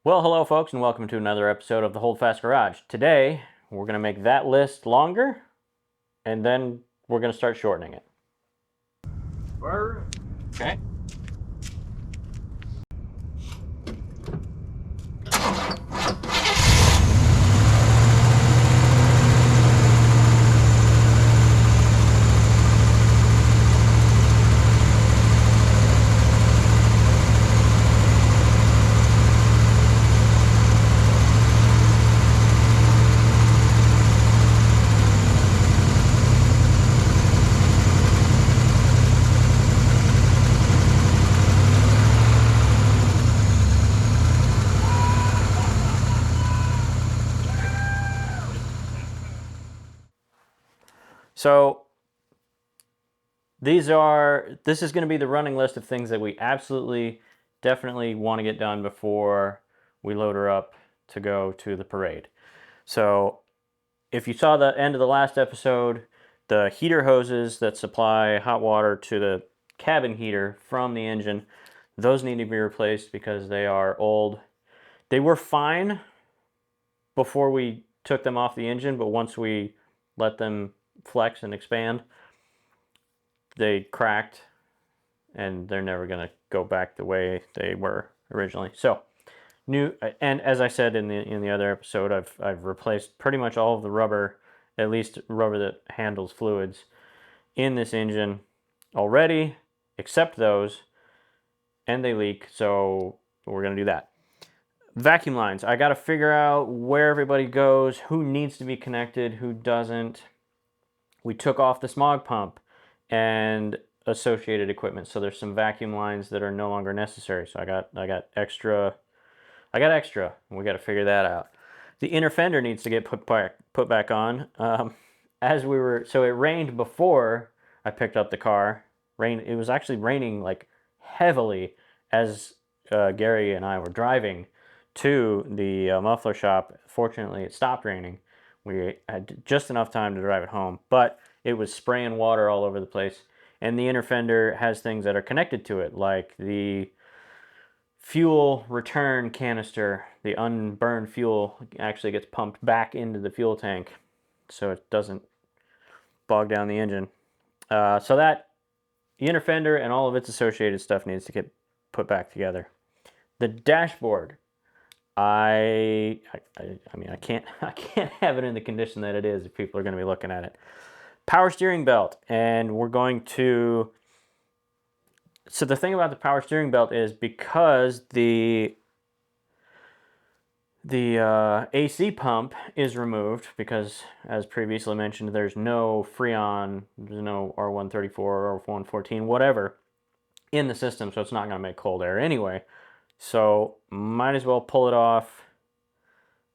Well, hello folks, and welcome to another episode of the Holdfast Garage. Today, we're going to make that list longer, and then we're going to start shortening it. Okay. So, this is going to be the running list of things that we absolutely, definitely want to get done before we load her up to go to the parade. So, if you saw the end of the last episode, the heater hoses that supply hot water to the cabin heater from the engine, those need to be replaced because they are old. They were fine before we took them off the engine, but once we let them flex and expand, they cracked and they're never going to go back the way they were originally. So, new, and as I said in the other episode, I've replaced pretty much all of the rubber, at least rubber that handles fluids in this engine already, except those, and they leak, so we're going to do that. Vacuum lines. I got to figure out where everybody goes, who needs to be connected, who doesn't. We took off the smog pump and associated equipment, so there's some vacuum lines that are no longer necessary. So I got extra. I got extra, and we got to figure that out. The inner fender needs to get put back on. So it rained before I picked up the car. It was actually raining like heavily as Gary and I were driving to the muffler shop. Fortunately, it stopped raining. We had just enough time to drive it home, but it was spraying water all over the place. And the inner fender has things that are connected to it, like the fuel return canister. The unburned fuel actually gets pumped back into the fuel tank so it doesn't bog down the engine. So that the inner fender and all of its associated stuff needs to get put back together. The dashboard, I mean, I can't have it in the condition that it is if people are going to be looking at it. Power steering belt, and we're going to. So the thing about the power steering belt is because the AC pump is removed because, as previously mentioned, there's no Freon, there's no R134 or R114, whatever, in the system, so it's not going to make cold air anyway. So might as well pull it off,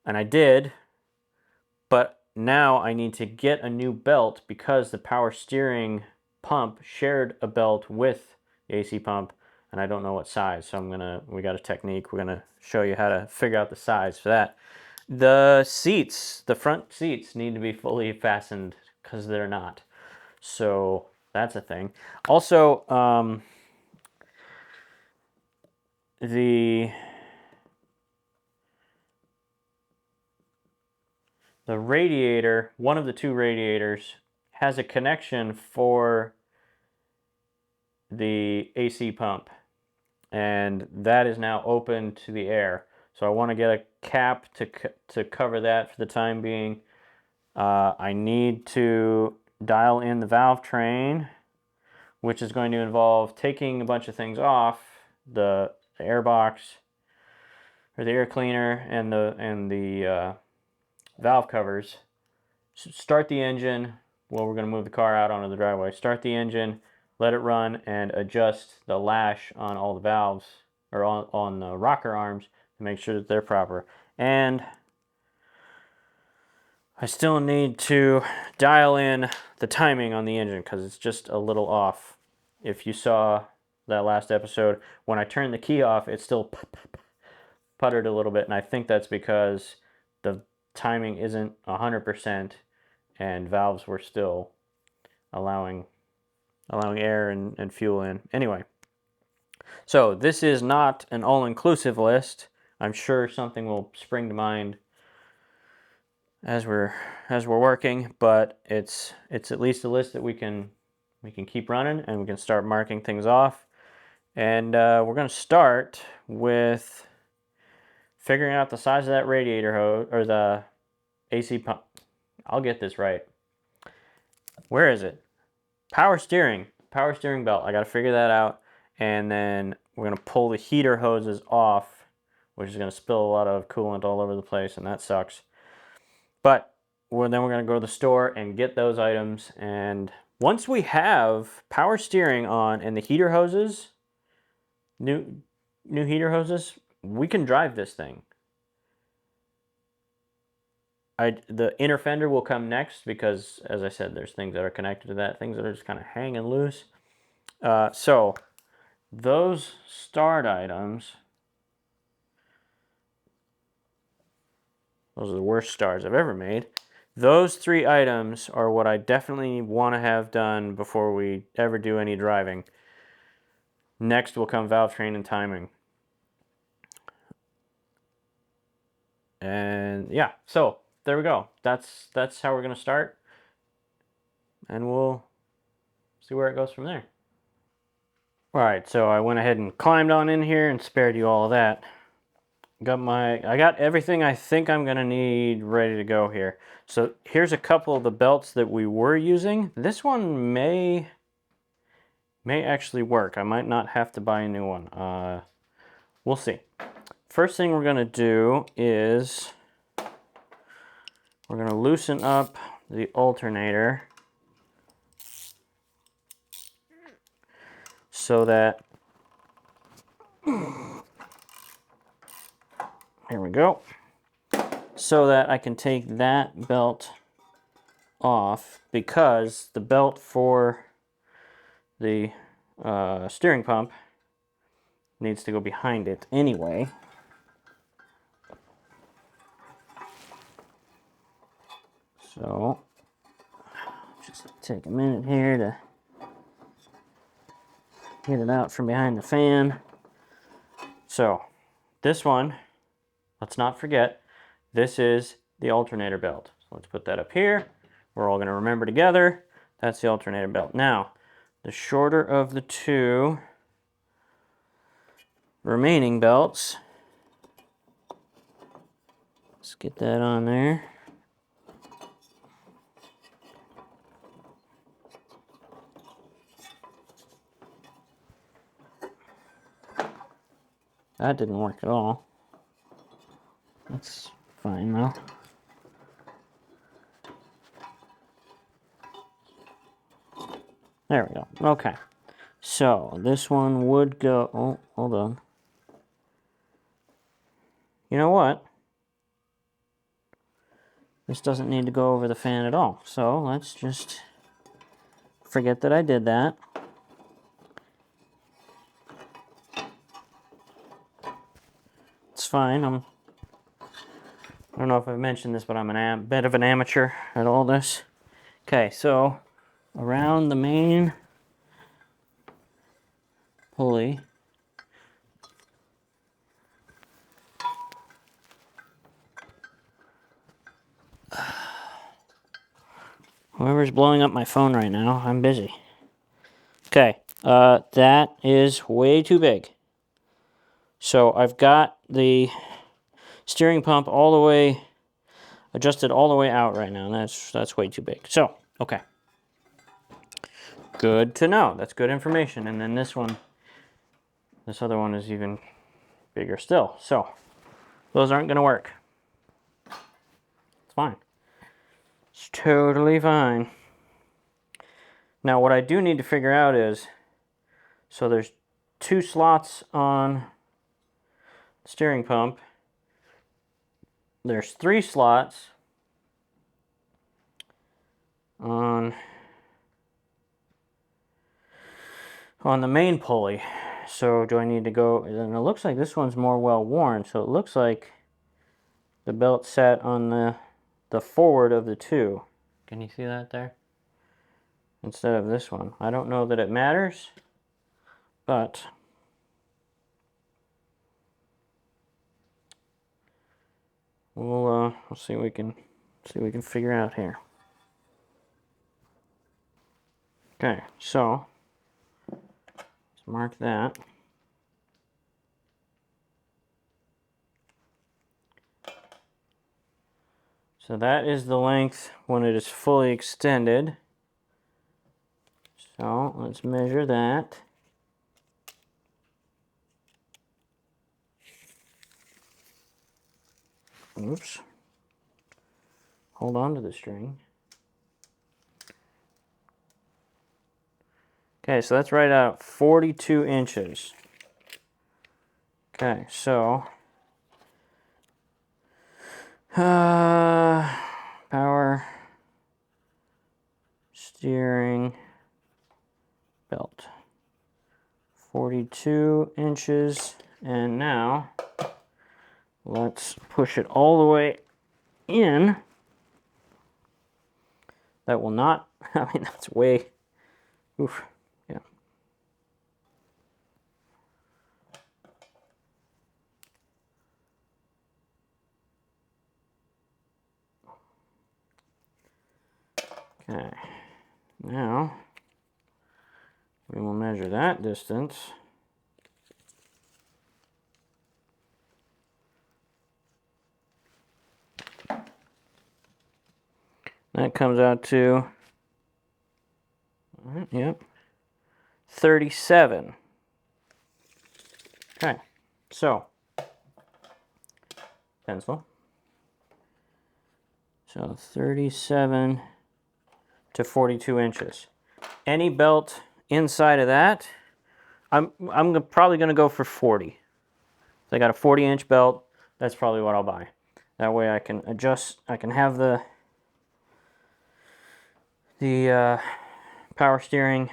and I did, but now I need to get a new belt because the power steering pump shared a belt with the AC pump, and I don't know what size, so we got a technique, we're gonna show you how to figure out the size for that. The seats, the front seats need to be fully fastened because they're not. So that's a thing. Also, the radiator, one of the two radiators, has a connection for the AC pump, and that is now open to the air. So I want to get a cap to cover that for the time being. I need to dial in the valve train, which is going to involve taking a bunch of things off, the air box, or the air cleaner, and the valve covers. Start the engine. Well, we're going to move the car out onto the driveway. Start the engine, let it run, and adjust the lash on all the valves, or on the rocker arms, to make sure that they're proper. And I still need to dial in the timing on the engine because it's just a little off. If you saw that last episode, when I turned the key off, it still puttered a little bit, and I think that's because the timing isn't 100%, and valves were still allowing air and fuel in. Anyway, so this is not an all-inclusive list. I'm sure something will spring to mind as we're working, but it's at least a list that we can keep running, and we can start marking things off. And we're going to start with figuring out the size of that radiator hose, or the AC pump. I'll get this right. Where is it? Power steering belt. I got to figure that out. And then we're going to pull the heater hoses off, which is going to spill a lot of coolant all over the place, and that sucks. But then we're going to go to the store and get those items. And once we have power steering on and the heater hoses, new heater hoses, we can drive this thing. The inner fender will come next because, as I said, there's things that are connected to that, things that are just kind of hanging loose. So those start items, those are the worst starts I've ever made. Those 3 items are what I definitely want to have done before we ever do any driving. Next will come valve train and timing. And yeah, so there we go. That's how we're going to start. And we'll see where it goes from there. Alright, so I went ahead and climbed on in here and spared you all of that. I got everything I think I'm going to need ready to go here. So here's a couple of the belts that we were using. This one may actually work. I might not have to buy a new one. We'll see. First thing we're going to do is we're going to loosen up the alternator so that, here we go, so that I can take that belt off, because the belt for the steering pump needs to go behind it anyway. So just take a minute here to get it out from behind the fan. So this one, let's not forget, this is the alternator belt. So let's put that up here. We're all going to remember together. That's the alternator belt. Now, the shorter of the 2 remaining belts, let's get that on there. That didn't work at all. That's fine though. There we go. Okay. So this one would go, oh, hold on. You know what? This doesn't need to go over the fan at all. So let's just forget that I did that. It's fine. I don't know if I've mentioned this, but I'm a bit of an amateur at all this. Okay, so around the main pulley, whoever's blowing up my phone right now, I'm busy. Okay, that is way too big. So I've got the steering pump all the way adjusted all the way out right now. That's way too big. So, okay. Good to know. That's good information. And then this other one is even bigger still. So, those aren't going to work. It's fine. It's totally fine. Now, what I do need to figure out is, so there's 2 slots on the steering pump. There's 3 slots on the main pulley. So do I need to go, and it looks like this one's more well worn, so it looks like the belt sat on the forward of the 2. Can you see that there? Instead of this one. I don't know that it matters, but We'll see what we can figure out here. Okay, so let's mark that. So that is the length when it is fully extended. So let's measure that. Oops. Hold on to the string. Okay, so that's right at 42 inches. Okay, so power steering belt. 42 inches, and now let's push it all the way in. That will not, I mean, that's way, oof, yeah. Okay, now we will measure that distance. That comes out to, yep, 37. Okay, so, pencil. So 37 to 42 inches. Any belt inside of that, I'm probably going to go for 40. So I got a 40-inch belt. That's probably what I'll buy. That way I can adjust. I can have the power steering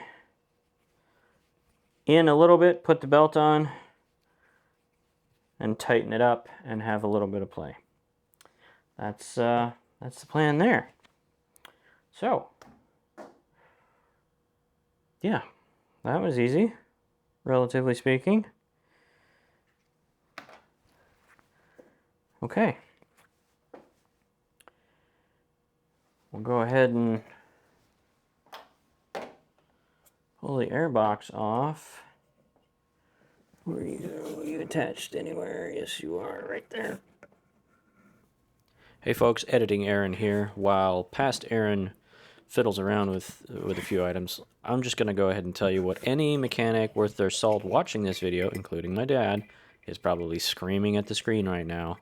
in a little bit, put the belt on, and tighten it up, and have a little bit of play. That's the plan there. So, yeah, that was easy, relatively speaking. Okay. We'll go ahead and pull the air box off. Are you attached anywhere? Yes, you are, right there. Hey folks, editing Aaron here. While past Aaron fiddles around with a few items, I'm just going to go ahead and tell you what any mechanic worth their salt watching this video, including my dad, is probably screaming at the screen right now.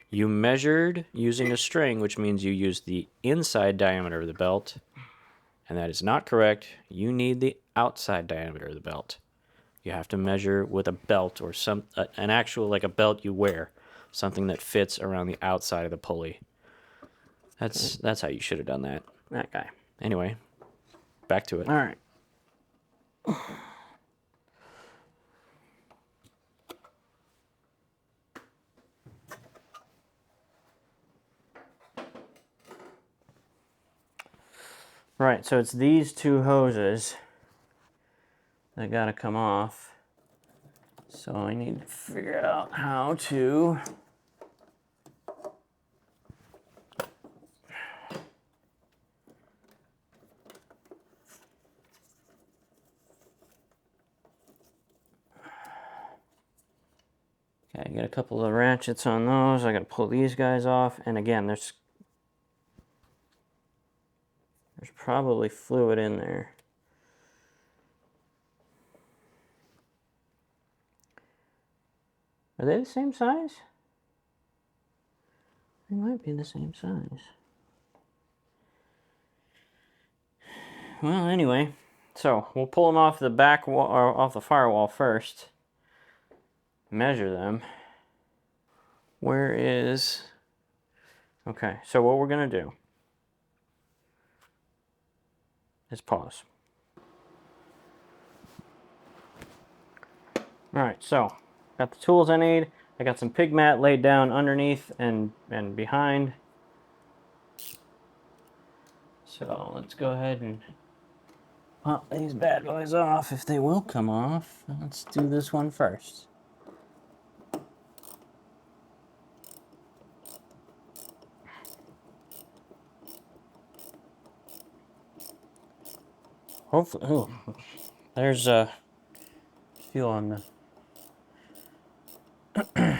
You measured using a string, which means you used the inside diameter of the belt, and that is not correct. You need the outside diameter of the belt. You have to measure with a belt or an actual, like a belt you wear, something that fits around the outside of the pulley. That's how you should have done that. That guy. Anyway, back to it. All right. Right, so it's these two hoses that gotta come off. So I need to figure out how to okay, I got a couple of ratchets on those. I gotta pull these guys off, and again, there's probably fluid in there. Are they the same size? They might be the same size. Well, anyway, so we'll pull them off the back wall, or off the firewall first. Measure them. Where is... Okay, so what we're gonna do is pause. Alright, so got the tools I need. I got some pig mat laid down underneath and behind. So let's go ahead and pop these bad boys off if they will come off. Let's do this one first. Hopefully, oh, there's a feel on the.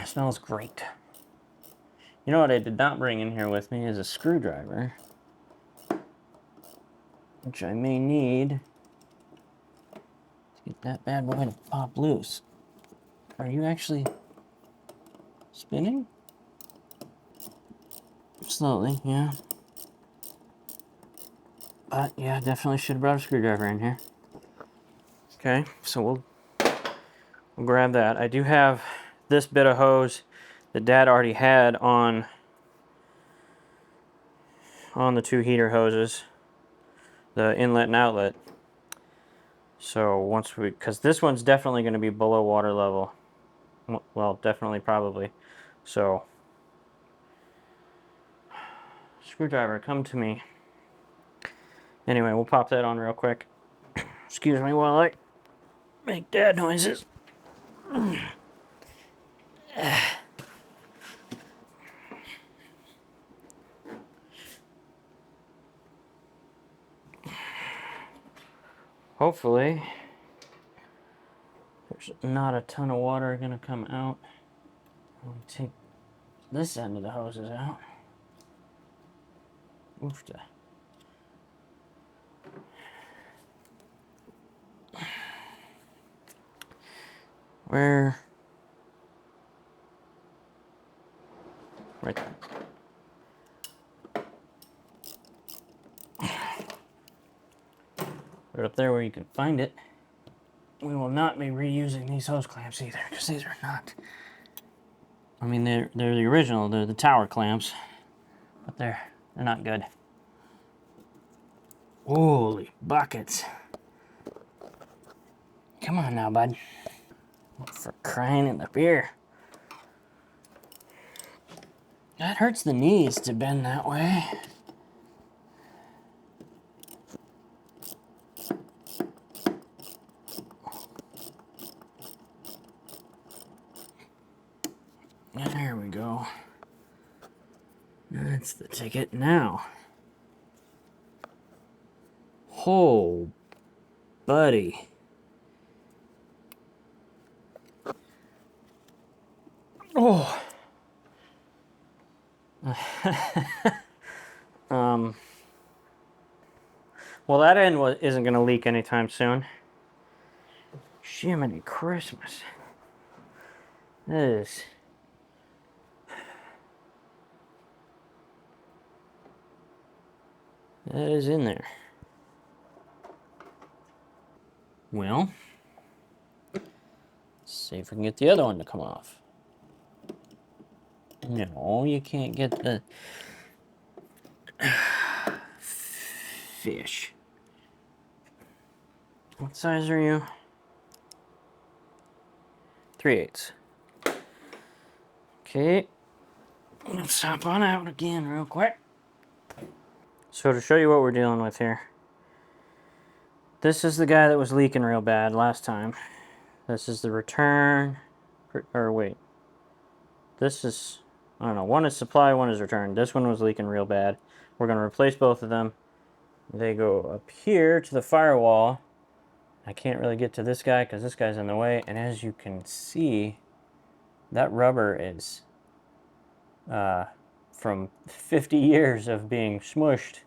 Smells great. You know what I did not bring in here with me is a screwdriver, which I may need to get that bad boy to pop loose. Are you actually spinning? Slowly, yeah. But yeah, definitely should have brought a screwdriver in here. Okay, so we'll grab that. I do have this bit of hose that Dad already had on the two heater hoses, the inlet and outlet. So once because this one's definitely going to be below water level. Well, definitely, probably. So, screwdriver, come to me. Anyway, we'll pop that on real quick. Excuse me while I make dad noises. Hopefully, there's not a ton of water gonna come out. I'll take this end of the hoses out. Oofta. Where? Right there. Right up there where you can find it. We will not be reusing these hose clamps either, because these are not. I mean, they're the original. They're the tower clamps, but they're not good. Holy buckets! Come on now, bud. For crying in the beer. That hurts the knees to bend that way. There we go. That's the ticket now. Oh, buddy. Oh. Well, that end isn't going to leak anytime soon. Jiminy Christmas. This. That is in there. Well, let's see if we can get the other one to come off. No, you can't get the fish. What size are you? 3/8. Okay. Let's hop on out again real quick. So to show you what we're dealing with here. This is the guy that was leaking real bad last time. This is the return. Or wait. This is, I don't know, one is supply, one is return. This one was leaking real bad. We're going to replace both of them. They go up here to the firewall. I can't really get to this guy because this guy's in the way. And as you can see, that rubber is from 50 years of being smushed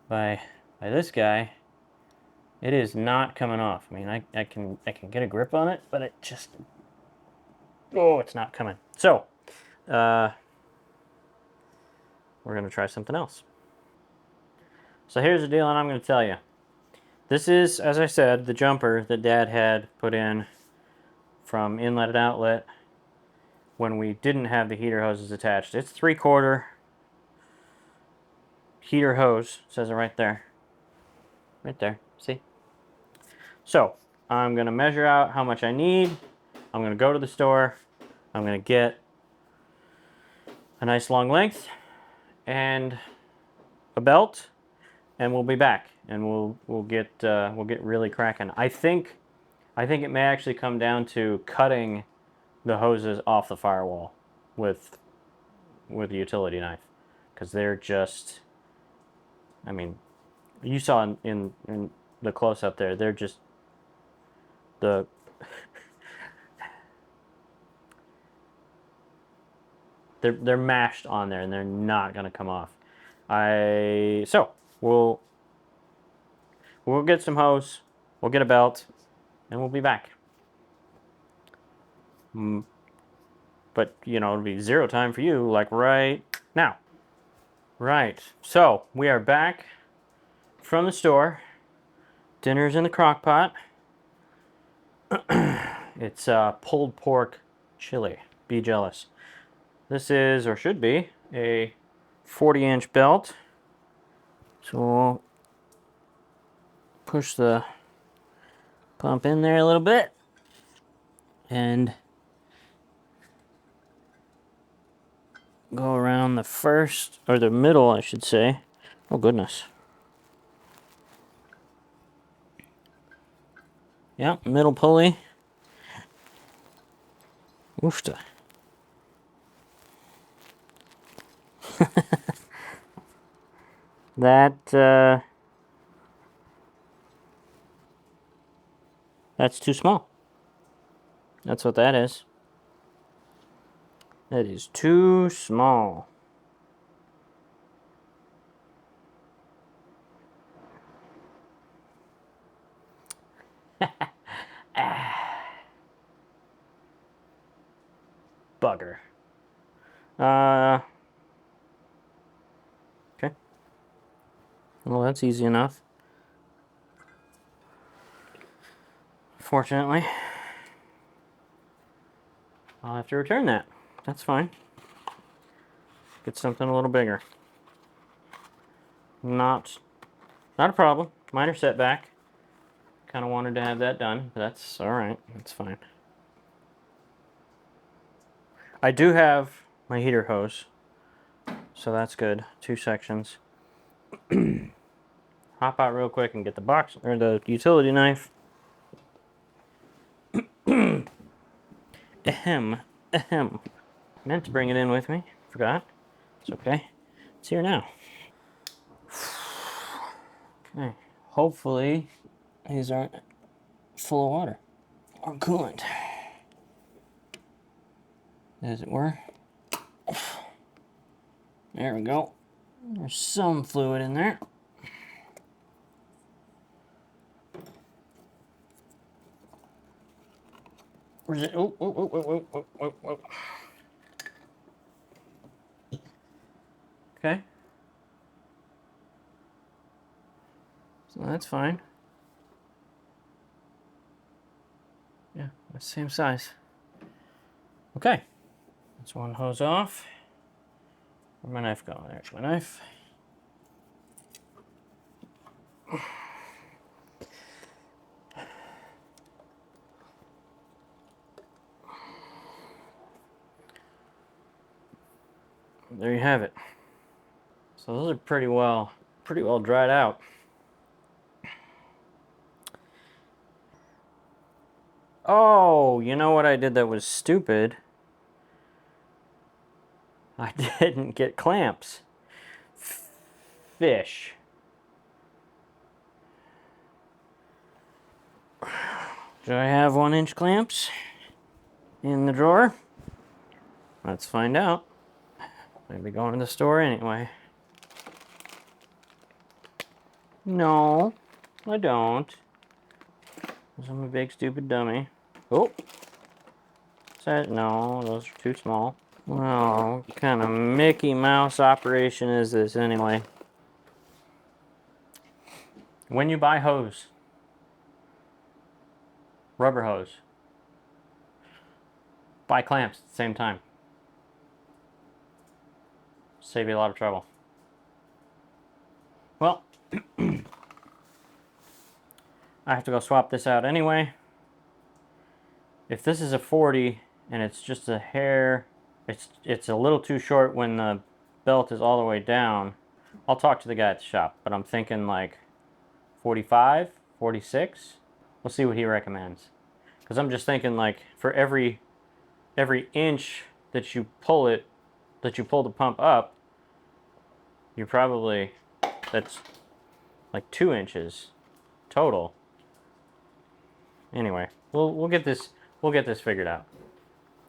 by this guy. It is not coming off. I mean, I can get a grip on it, but it just, oh, it's not coming. So, we're going to try something else. So here's the deal, and I'm going to tell you. This is, as I said, the jumper that Dad had put in from inlet and outlet when we didn't have the heater hoses attached. It's 3/4 heater hose. It says it right there. Right there. See? So, I'm going to measure out how much I need. I'm going to go to the store. I'm going to get a nice long length and a belt, and we'll be back, and we'll get really cracking. I think it may actually come down to cutting the hoses off the firewall with a utility knife, because they're just, I mean, you saw in the close up there. They're just the they're mashed on there and they're not gonna come off. So we'll get some hose, we'll get a belt, and we'll be back. But you know, it'll be 0 time for you, like right now. Right. So we are back from the store. Dinner's in the crock pot. It's pulled pork chili. Be jealous. This is, or should be, a 40-inch belt. So we'll push the pump in there a little bit. And go around the first, or the middle, I should say. Oh, goodness. Yep, middle pulley. Oofta. That's too small. That's what that is. That is too small. Bugger. Okay. Well, that's easy enough. Fortunately, I'll have to return that. That's fine. Get something a little bigger. Not a problem. Minor setback. Kind of wanted to have that done, but that's all right. That's fine. I do have my heater hose, so that's good. 2 sections. Hop out real quick and get the box or the utility knife. Ahem. Meant to bring it in with me. Forgot. It's okay. It's here now. Okay. Hopefully, these aren't full of water or coolant. As it were. There we go. There's some fluid in there. Where's it? Oh. Okay. So that's fine. Yeah, that's the same size. Okay. That's one hose off. Where'd my knife go? There's my knife. There you have it. So those are pretty well dried out. Oh, you know what I did that was stupid? I didn't get clamps. Fish. Do I have 1-inch clamps in the drawer? Let's find out. Maybe going to the store anyway. No, I don't. Because I'm a big stupid dummy. Oh. No, those are too small. Well, what kind of Mickey Mouse operation is this anyway? When you buy hose, rubber hose, buy clamps at the same time. Save you a lot of trouble. Well, I have to go swap this out anyway. If this is a 40 and it's just a hair, it's a little too short when the belt is all the way down, I'll talk to the guy at the shop, but I'm thinking like 45, 46. We'll see what he recommends. Because I'm just thinking like for every inch that you pull the pump up, you're probably, that's like 2 inches total. Anyway, we'll get this figured out.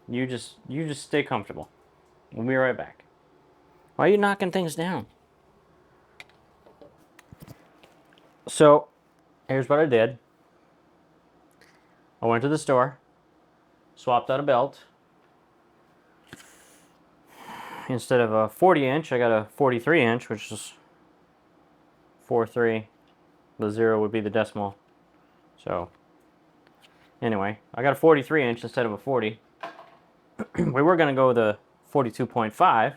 You just stay comfortable. We'll be right back. Why are you knocking things down? So, here's what I did. I went to the store, swapped out a belt. Instead of a 40-inch, I got a 43-inch, which is 4.3. The 0 would be the decimal. So, anyway, I got a 43-inch instead of a 40. We were going to go with a 42.5.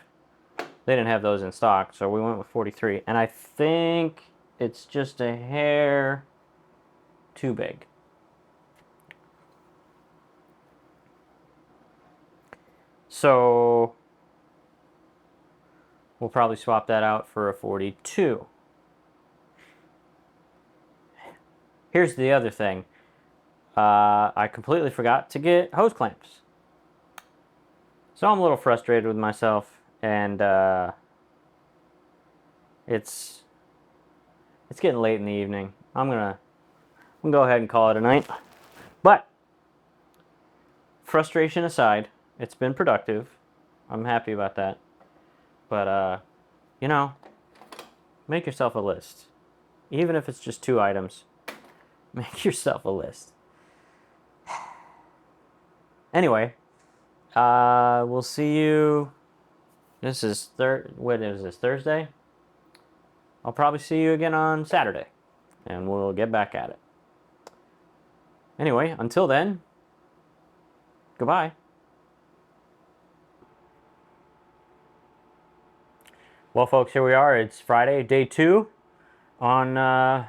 They didn't have those in stock, so we went with 43. And I think it's just a hair too big. So we'll probably swap that out for a 42. Here's the other thing. I completely forgot to get hose clamps. So I'm a little frustrated with myself, and it's getting late in the evening. I'm gonna go ahead and call it a night. But frustration aside, it's been productive. I'm happy about that. But you know, make yourself a list. Even if it's just 2 items, make yourself a list. Anyway, we'll see you. This is what is this, Thursday? I'll probably see you again on Saturday, and we'll get back at it. Anyway, until then, goodbye. Well, folks, here we are. It's Friday, day 2 on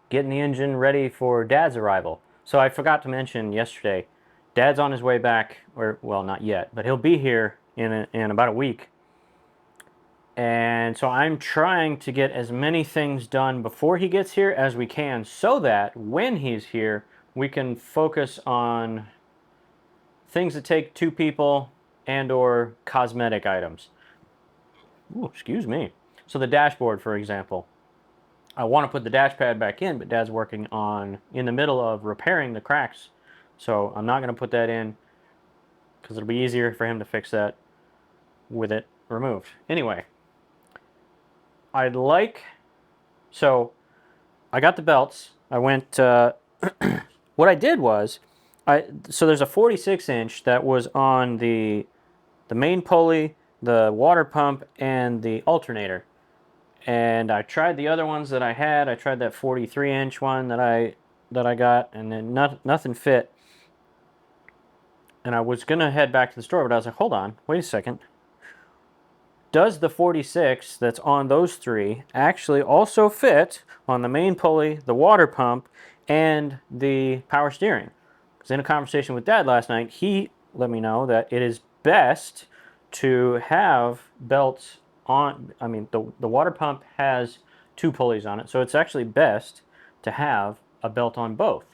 getting the engine ready for Dad's arrival. So I forgot to mention yesterday, Dad's on his way back, or, well, not yet, but he'll be here in about a week. And so I'm trying to get as many things done before he gets here as we can, so that when he's here, we can focus on things that take 2 people and or cosmetic items. Ooh, excuse me. So the dashboard, for example. I want to put the dash pad back in, but Dad's working in the middle of repairing the cracks. So I'm not going to put that in because it'll be easier for him to fix that with it removed. Anyway, so I got the belts. I went, what I did was, so there's a 46-inch that was on the main pulley, the water pump, and the alternator. And I tried the other ones that I had. I tried that 43-inch one that I got, and then nothing fit. And I was going to head back to the store, but I was like, hold on, wait a second. Does the 46 that's on those 3 actually also fit on the main pulley, the water pump, and the power steering? Because in a conversation with Dad last night, he let me know that it is best to have belts on. I mean, the water pump has 2 pulleys on it, so it's actually best to have a belt on both.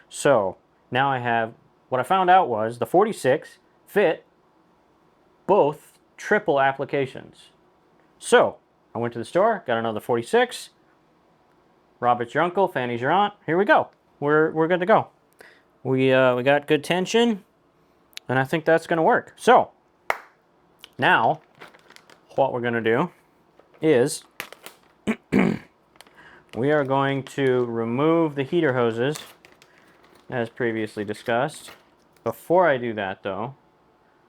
So now I have, what I found out was the 46 fit both triple applications. So I went to the store, got another 46. Robert's your uncle, Fanny's your aunt. Here we go. We're good to go. We got good tension, and I think that's going to work. So now what we're going to do is we are going to remove the heater hoses as previously discussed. Before I do that, though,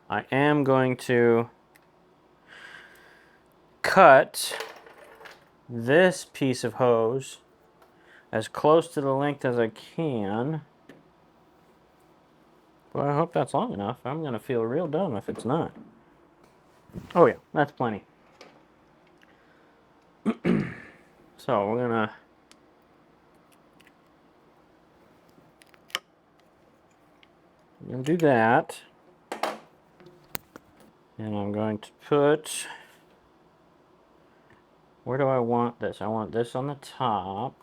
I am going to cut this piece of hose as close to the length as I can. Well, I hope that's long enough. I'm going to feel real dumb if it's not. Oh yeah, that's plenty. So we're going to do that. And I'm going to put, where do I want this? I want this on the top.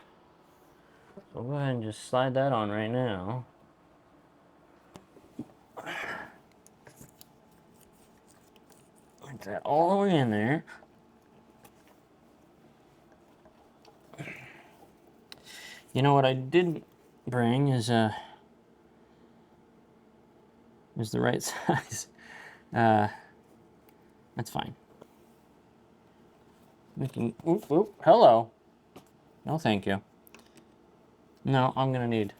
So I'll go ahead and just slide that on right now. Like that all the way in there. You know what I didn't bring is the right size. That's fine. We can. Oop, oop. Hello. No, thank you. No, I'm gonna need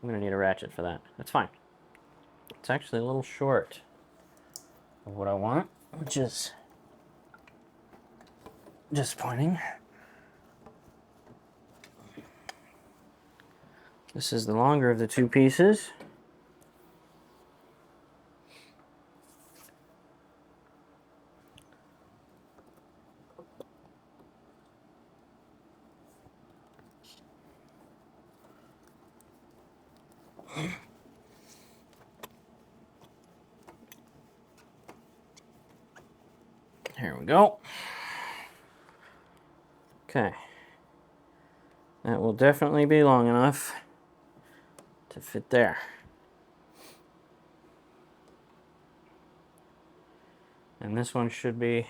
a ratchet for that. That's fine. It's actually a little short of what I want, which is disappointing. This is the longer of the two pieces. Here we go. Okay. That will definitely be long enough to fit there. And this one should be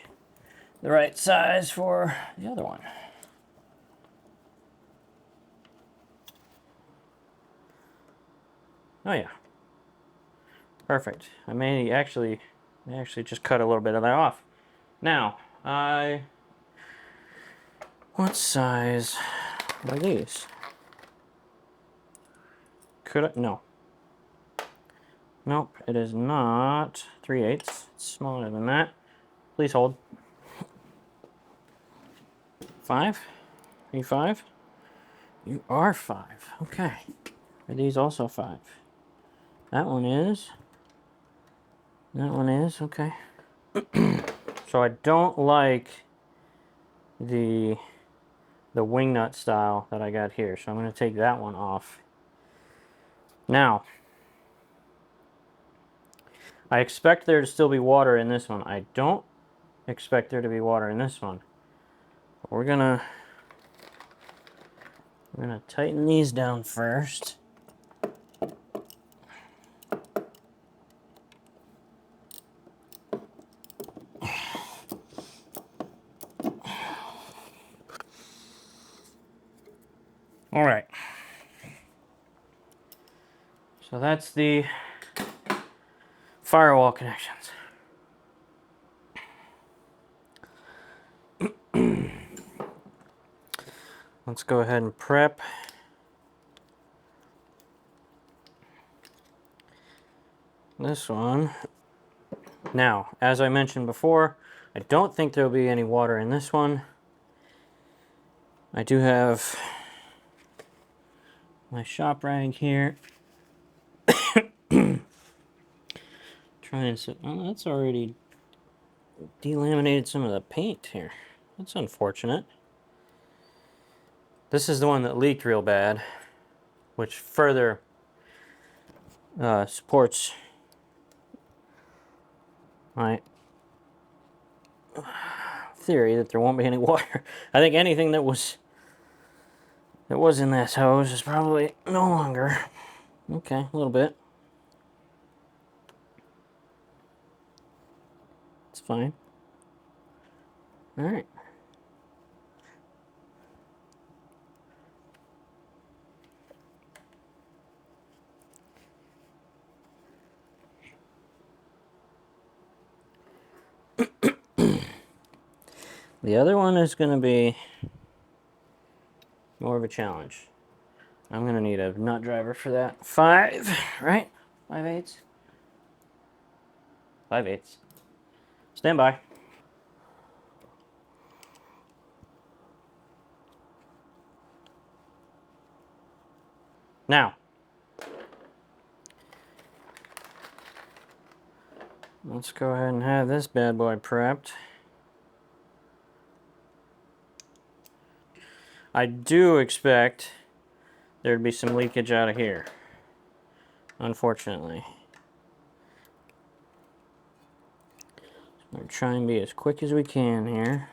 the right size for the other one. Oh yeah. Perfect. I may actually just cut a little bit of that off. Now, what size are these? Could I? No. Nope, it is not 3/8. It's smaller than that. Please hold. 5? Are you 5? You are 5. Okay. Are these also 5? That one is. That one is. Okay. So I don't like the wing nut style that I got here. So I'm going to take that one off. Now, I expect there to still be water in this one. I don't expect there to be water in this one. But we're gonna tighten these down first. All right. So that's the firewall connections. Let's go ahead and prep this one. Now, as I mentioned before, I don't think there'll be any water in this one. I do have my shop rag here. Trying to, well, that's already delaminated some of the paint here. That's unfortunate. This is the one that leaked real bad, which further supports my theory that there won't be any water. I think anything that was in this hose is probably no longer. Okay, a little bit. It's fine. All right. The other one is going to be more of a challenge. I'm going to need a nut driver for that. 5, right? 5/8? 5/8. Stand by. Now, let's go ahead and have this bad boy prepped. I do expect there'd be some leakage out of here, unfortunately. We're going to try and be as quick as we can here.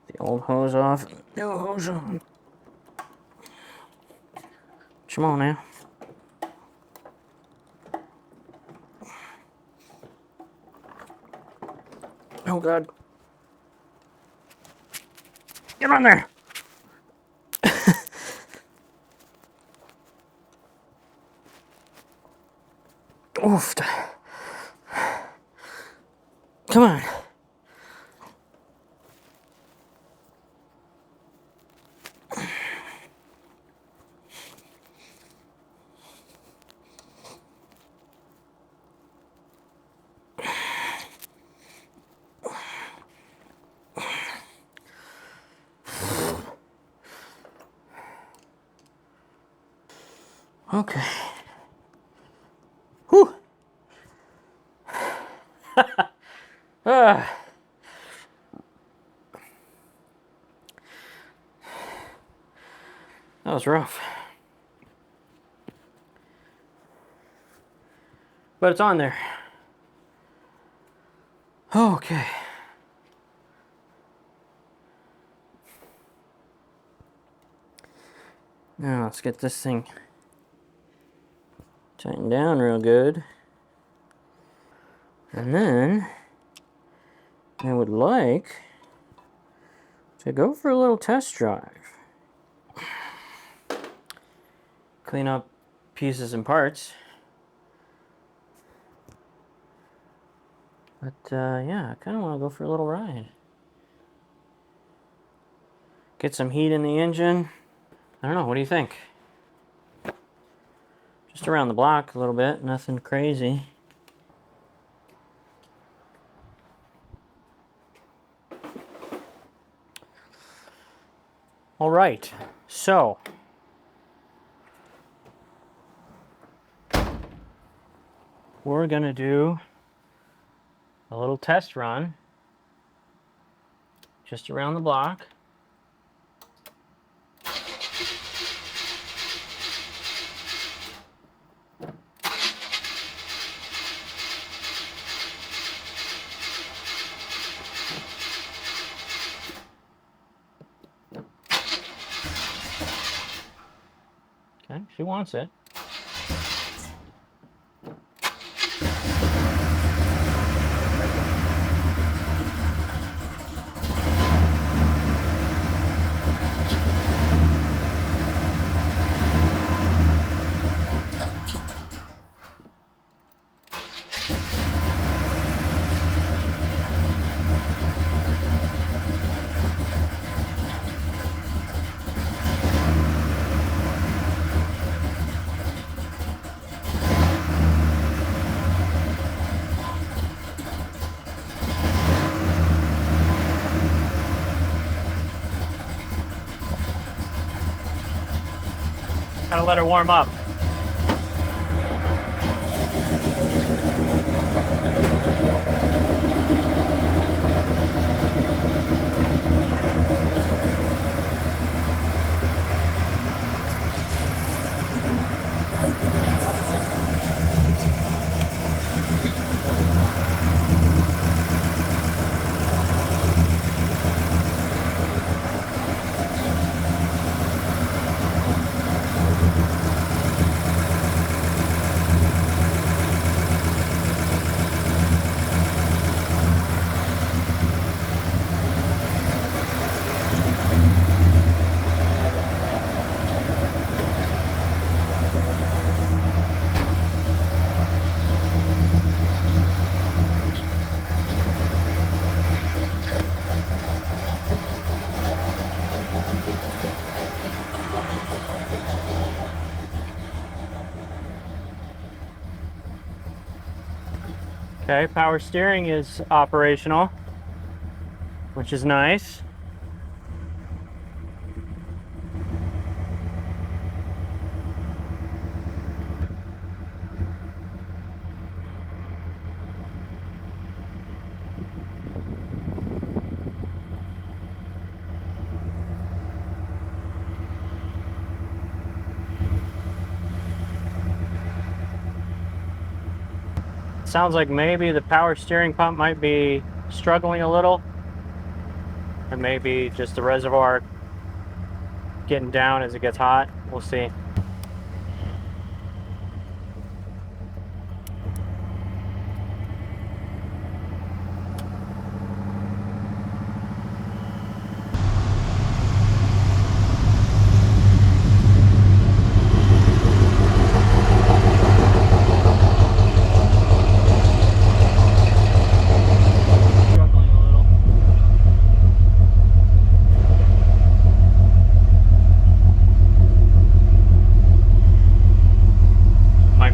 The old hose off, new hose on. Come on now. Oh God. Get on there. Oof. Come on. Okay. Whew. That was rough. But it's on there. Okay. Now let's get this thing tightened down real good. And then I would like to go for a little test drive. Clean up pieces and parts. But yeah, I kind of want to go for a little ride. Get some heat in the engine. I don't know, what do you think? Just around the block a little bit, nothing crazy. All right, so we're gonna do a little test run just around the block. Okay, she wants it. Gotta let her warm up. Okay, power steering is operational, which is nice. Sounds like maybe the power steering pump might be struggling a little, and maybe just the reservoir getting down as it gets hot. We'll see.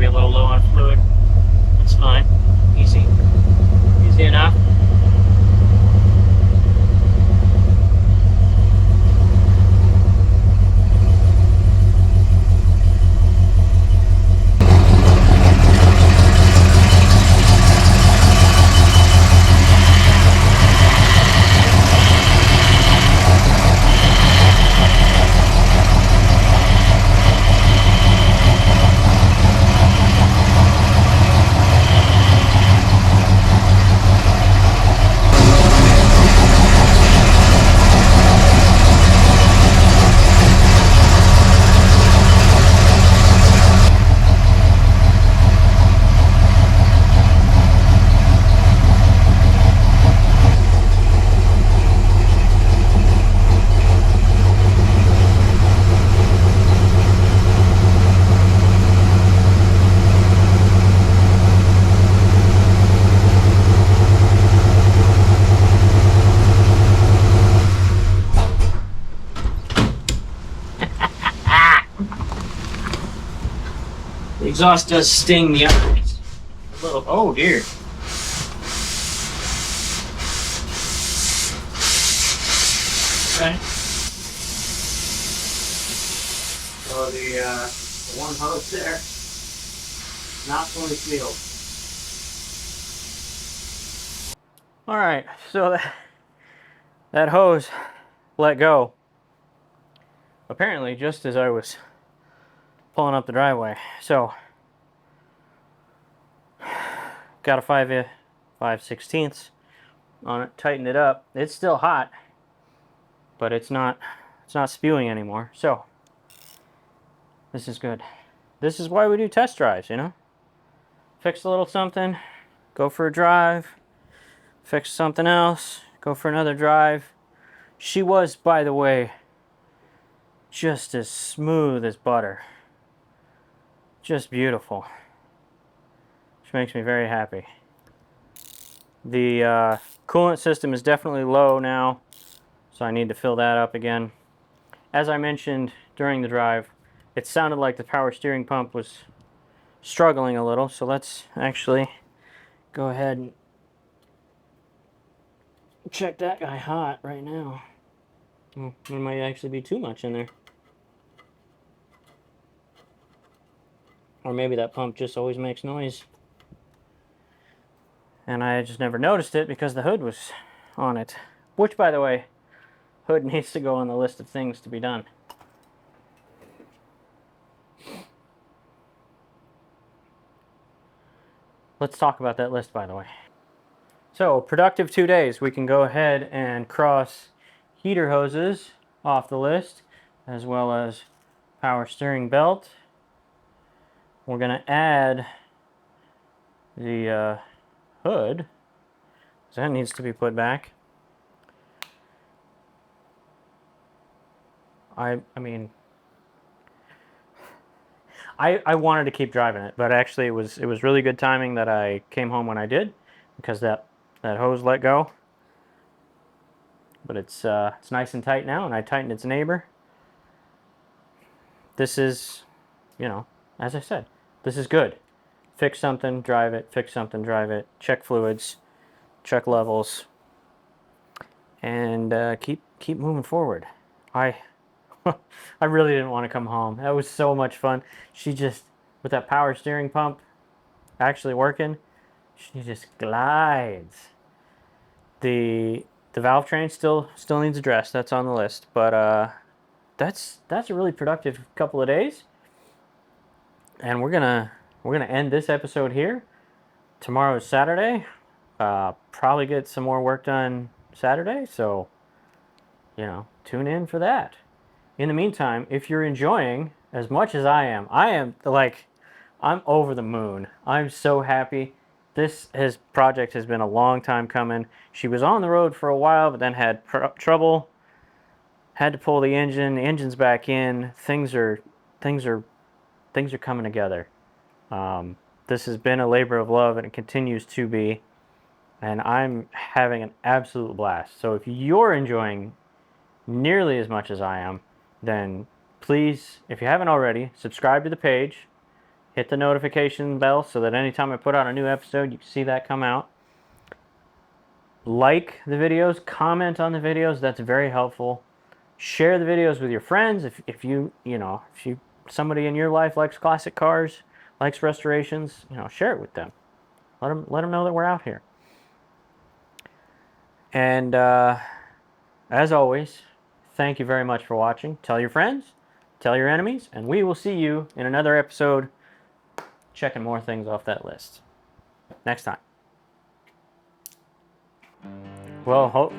a little low on fluid. That's fine. Easy enough. The exhaust does sting the other ones a little. Oh dear. Okay. So the one hose there, not fully sealed. All right, so that hose let go. Apparently, just as I was pulling up the driveway. So got a 5/16 on it, tightened it up. It's still hot, but it's not spewing anymore. So this is good. This is why we do test drives, you know? Fix a little something, go for a drive, fix something else, go for another drive. She was, by the way, just as smooth as butter. Just beautiful. Which makes me very happy. The coolant system is definitely low now, so I need to fill that up again. As I mentioned during the drive, it sounded like the power steering pump was struggling a little, so let's actually go ahead and check that guy hot right now. Well, there might actually be too much in there. Or maybe that pump just always makes noise. And I just never noticed it because the hood was on it. Which, by the way, hood needs to go on the list of things to be done. Let's talk about that list, by the way. So, productive 2 days. We can go ahead and cross heater hoses off the list, as well as power steering belt. We're going to add the hood, so that needs to be put back. I mean, I wanted to keep driving it, but actually it was really good timing that I came home when I did, because that hose let go. But it's nice and tight now, and I tightened its neighbor. This is, you know, as I said, this is good. Fix something, drive it, fix something, drive it, check fluids, check levels, and keep moving forward. I really didn't want to come home. That was so much fun. She just, with that power steering pump actually working, she just glides. The valve train still needs addressed. That's on the list, but that's a really productive couple of days. And we're gonna end this episode here. Tomorrow is Saturday. Probably get some more work done Saturday, so you know, tune in for that. In the meantime, if you're enjoying as much as I am like, I'm over the moon. I'm so happy. This project has been a long time coming. She was on the road for a while, but then had trouble. Had to pull the engine. The engine's back in. Things are coming together. This has been a labor of love, and it continues to be. And I'm having an absolute blast. So if you're enjoying nearly as much as I am, then please, if you haven't already, subscribe to the page, Hit the notification bell so that anytime I put out a new episode, you can see that come out. Like the videos, comment on the videos. That's very helpful. Share the videos with your friends. If somebody in your life likes classic cars, likes restorations, share it with them. Let them know that we're out here. And as always, thank you very much for watching. Tell your friends, tell your enemies, and we will see you in another episode checking more things off that list. Next time. Well,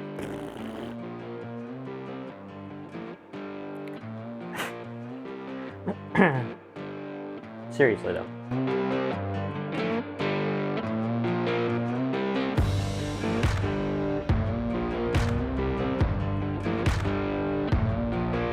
seriously though.